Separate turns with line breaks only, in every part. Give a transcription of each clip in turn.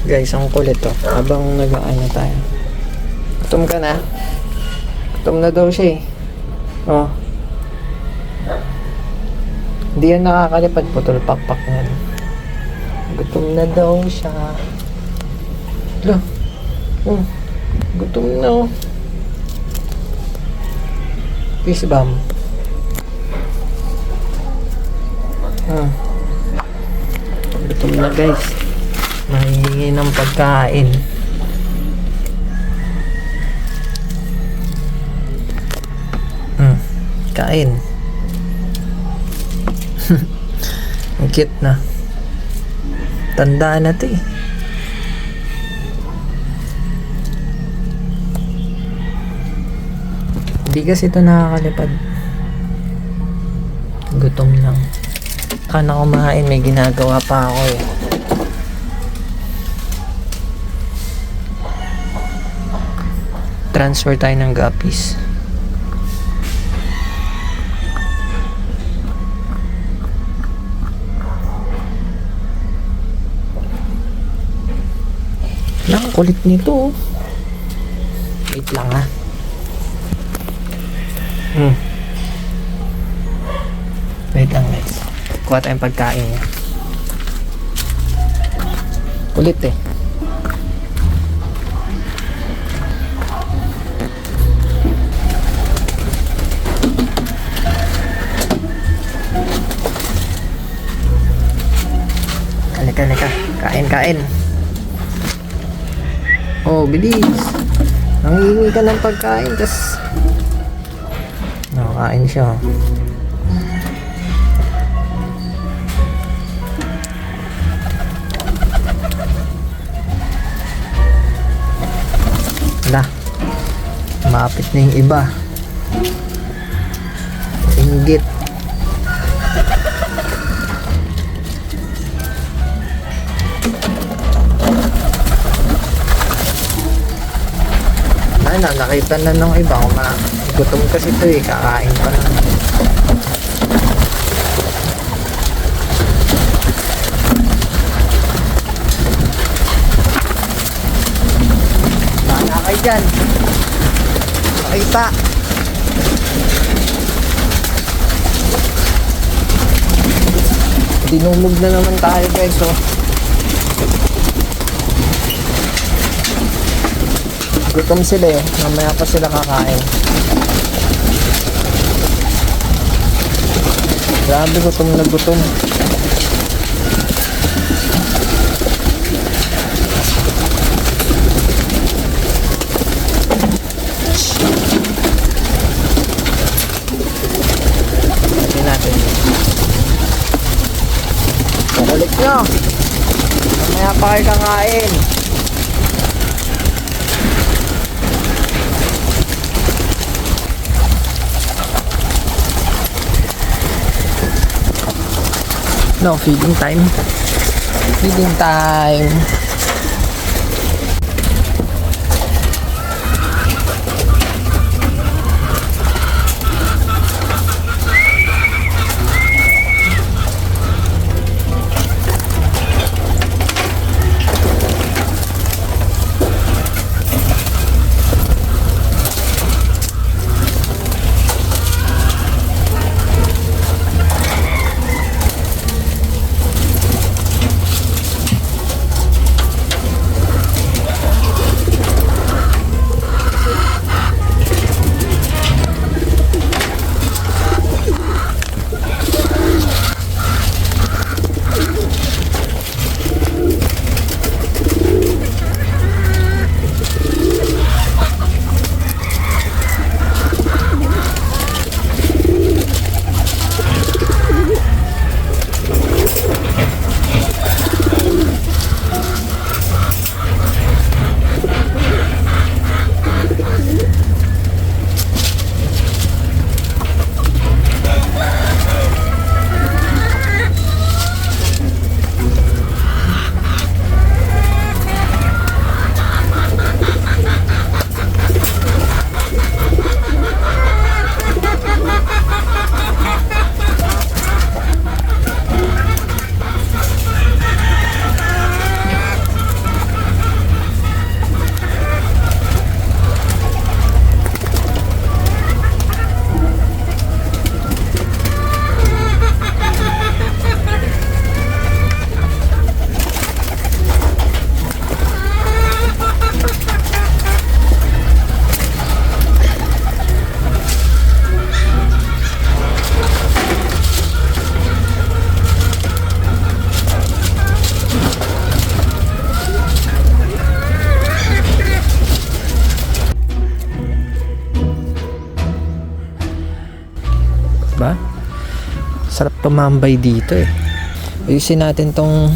Guys, ang kulit to. Habang nag-ano tayo. Gutom ka na? Gutom na daw siya eh. Oh. Hindi yan nakakalipad. Putol pakpak na. Gutom na daw siya. Hala. Oh. Gutom na oh. Peace bomb. Gutom na guys. Mahihingi ng pagkain. Kain. Ang cute na. Tandaan na to eh. Hindi kasi ito nakakalipad. Gutom lang. Kana kumain, may ginagawa pa ako eh. Transfer tayo ng guppies. Lang, kulit nito. Wait lang ha. Wait lang guys. Kuha tayong pagkain niya. Kulit eh. Halika. Kain. Oh, bilis. Nangihingi ka ng pagkain, tas nakakain siya. Wala. Maapit na yung iba. Inggit. Nakita na ng iba kung gutom kasi ito eh, kakain pa lang. Baka kayo dyan, nakita. Dinumog na naman tayo guys oh. Gutom sila eh. Mamaya pa sila kakain. Grabe, gutom na gutom. Lagyan natin. Kukulit nyo. Mamaya pa kayo kakain. No, feeding time. Feeding time. Ba? Sarap tumambay dito eh. Ayusin natin tong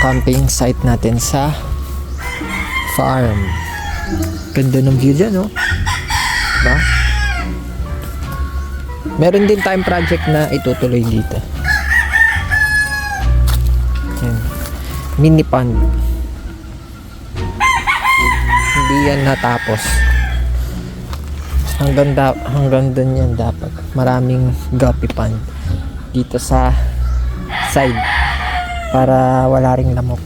camping site natin sa farm. Ganda ng view dyan, no? Ba? Meron din tayong project na itutuloy dito. Yan. Mini pond. Hindi yan natapos. Hanggang dun yan dapat. Maraming guppy pond dito sa side para wala ring lamok.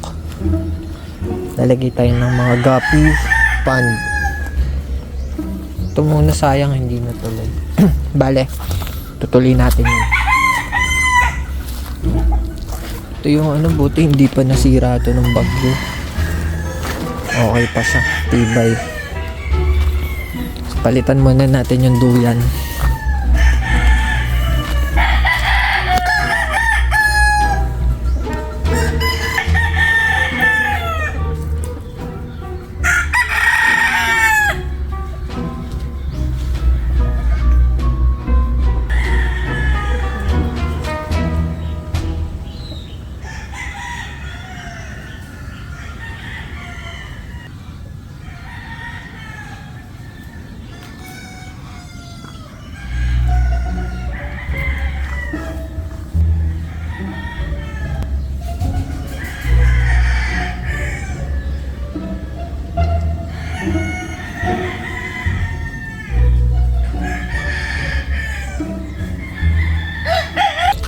Lalagay tayo ng mga guppy pond. Ito muna, sayang hindi natuloy. Bale, tutuloy natin yun. Ito yung buti hindi pa nasira ito ng bagyo. Okay pa siya, tibay. Palitan muna natin yung duyan.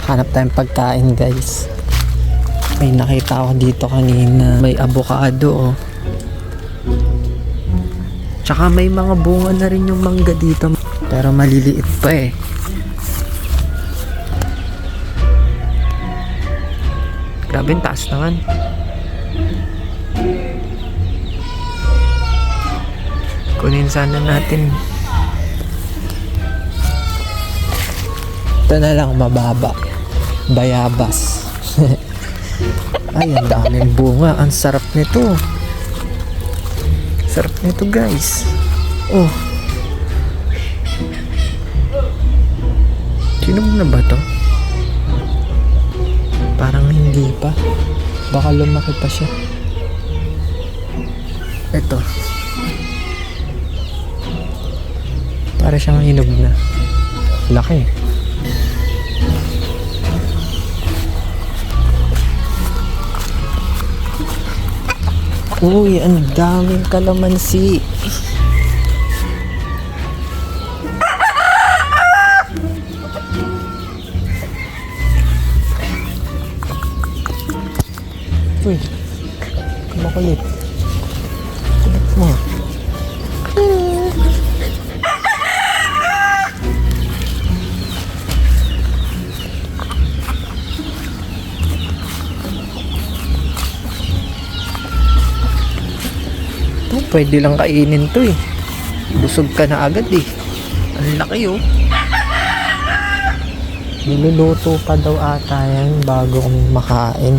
Hanap tayong pagkain, guys. May nakita ako dito kanina. May avocado, oh. Tsaka may mga bunga na rin yung mangga dito. Pero maliliit pa eh. Grabe, taas naman. Kunin sana natin. Ito na lang, mababa. Bayabas. Ay, ang daming bunga. Ang sarap nito. Sarap nito, guys. Oh. Sinog na ba to? Parang hindi pa. Baka lumaki pa siya. Ito. Para siyang hinog na. Laki. Uy, ang daming kalamansi. Uy, kumakulit. Kulit mo. Pwede lang kainin to eh. Busog ka na agad eh. Ang laki oh. Niluluto pa daw ata yan bago kami makain.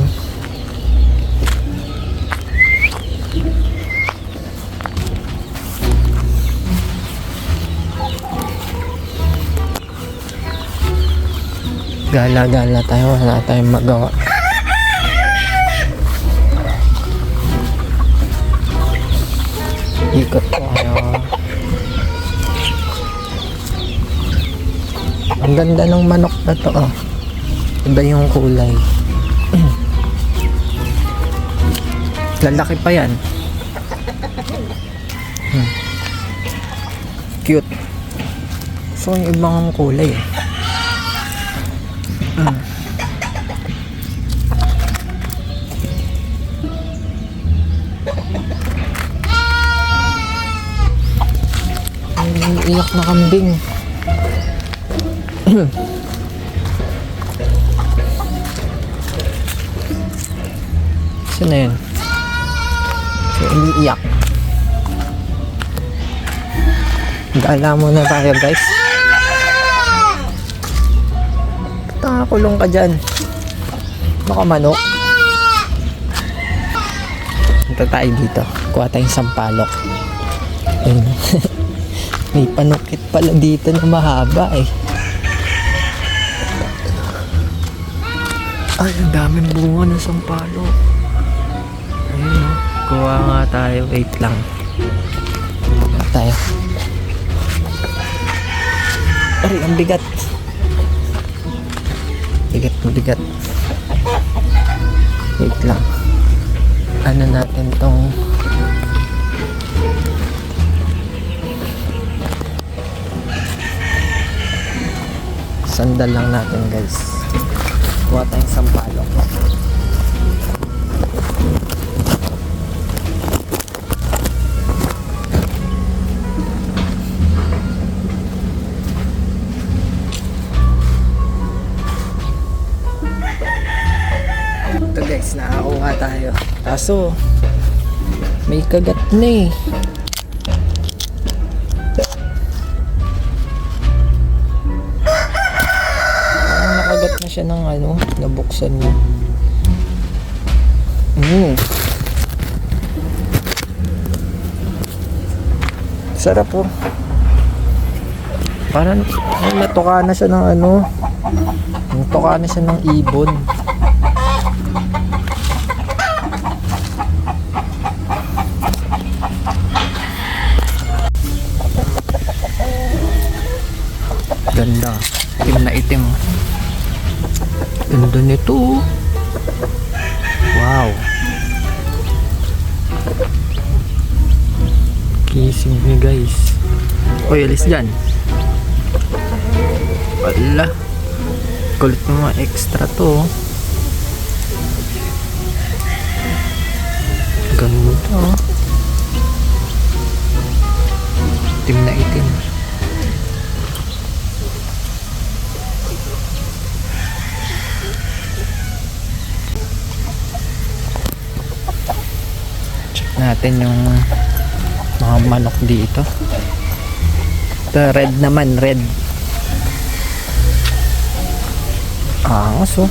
Gala-gala tayo, wala tayong magawa. Ikot tayo. Ang ganda ng manok na to, oh. Iba yung kulay. Lalaki pa yan. Cute. So, yung ibang kulay eh. Iyak na kambing. Saan na yun? So, iniiyak. Gala muna tayo, guys. Nakakulong ka dyan. Baka manok. Punta tayo dito. Kuha tayong sampalok. Ayun. May panukit pala dito na mahaba eh. Ay, ang daming bunga ng sampalok. Ayun o. Kuha nga tayo. Wait lang. Kuha tayo. Ay, ang bigat. Bigat na bigat. Wait lang. Ano natin tong sandal lang natin, guys. Kuha tayong sampalok. Ito, guys, nakakuha tayo. Kaso may kagat na eh. Nakagat na siya ng ano, nabuksan niya. Sarap po. Parang natuka na siya ng ano, natuka na siya ng ibon. Ganda. Itim na itim. Ganda nito. Wow. Kissing niya, guys. Uy, alis dyan. Wala. Kulit mo mga extra to. Ganda. Itim na itim. Natin yung mga manok dito. Ito, red naman, red. Angas, oh.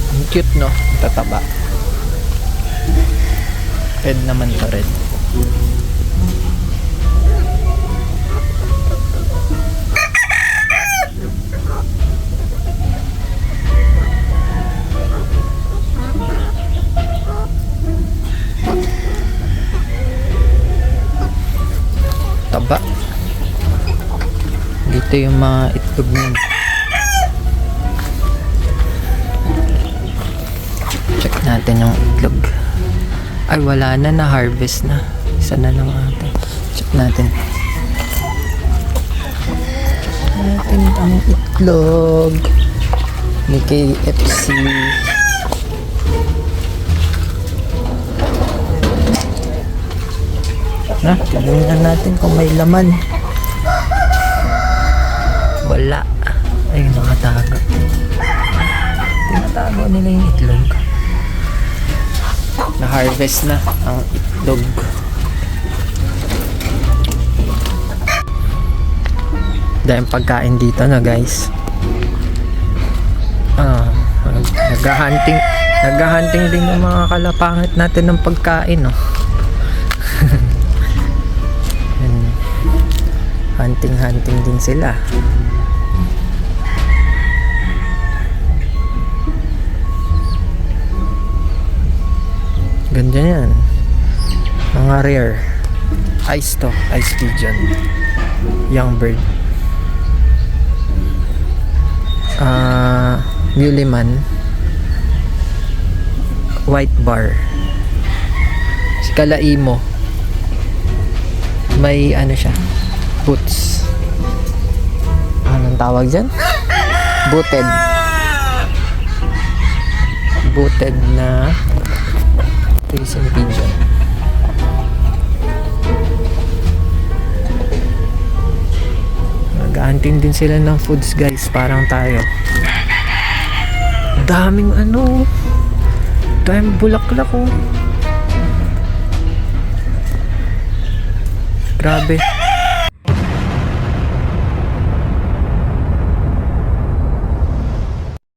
Ang cute, no? Tataba. Red naman to, red. Taba. Dito yung mga itlog niya. Check natin yung itlog. Ay, wala na, na-harvest na. Isa na lang ata. Check natin. Check natin ang itlog ni KFC. Na, tingnan natin kung may laman. Wala. Ay, nakatago. Tinatago nila yung itlog. Na-harvest na ang itlog. Dahil pagkain dito na, guys. Nag-hunting din yung mga kalapangit natin ng pagkain, no? Hunting din sila. Ganda yan. Mga rare. Ice to. Ice pigeon. Young bird. Muliman. White bar. Si Kalaimo. May ano siya, boots. Anong tawag dyan? Booted. Booted na racing pigeon. Nag-hunting din sila ng foods, guys, parang tayo. Daming ano, daming bulaklak, oh. Grabe.